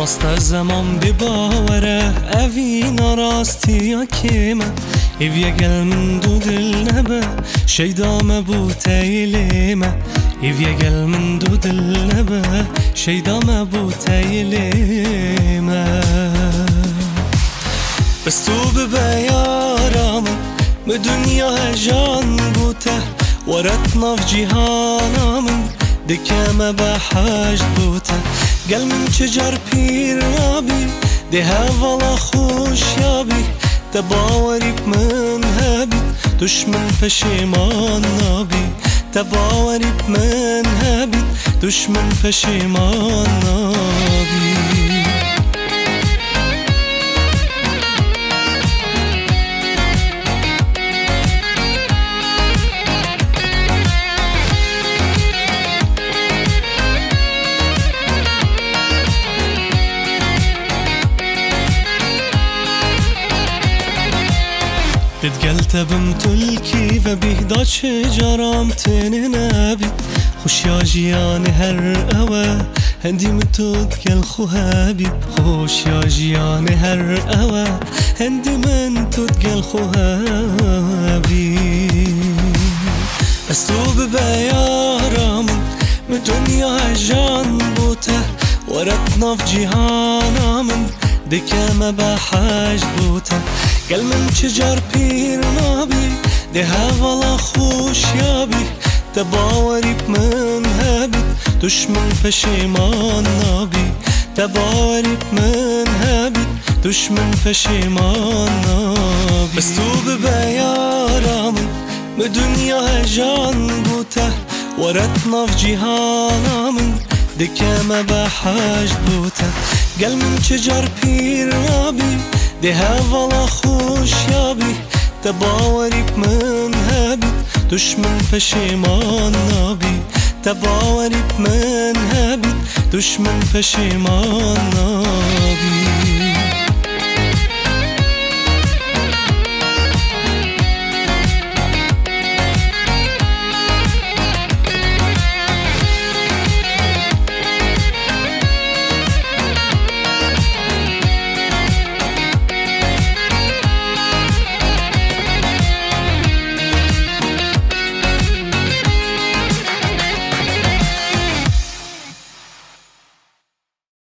راست زمان بباوره اوینا راستیا کیمه ایویا گل من دو دل نبه شیدام بو تیلیمه ایویا گل من دو دل نبه شیدام بو تیلیمه بس تو ببیارم به دنیا جان بوته ورتنا في جهانا من دكامة بحاج بوته قال من شجر بير يابي دها فلا خوش يابي تباوريك من هابي دشمن پشیمان نابي تباوريك من هابي دشمن پشیمان نابي تتقلت بمتلكي فبيهدا شجرام تننابي خوش يا جياني هر أوا هندي من تتقل خوهابي خوش يا جياني هر أوا هندي من تتقل خوهابي بس تو ببيارم من دنيا جان بوته ورتنا في جهانا من دكامة بحاج بوته قال من شجر بير نابي دها فلا خوش يابي تباوريك من هابي دشمن پشیمان نابي تباوريك من هابي دشمن پشیمان نابي بس تو ببيارم بدنيا جان بوته ورتنا في جهانا من دكامة بحاج بوته قال من شجر بير نابي دها فلا خوش يابي تباوريك من هابي دشمن پشیمان نابي تباوريك من هابي دشمن پشیمان نابي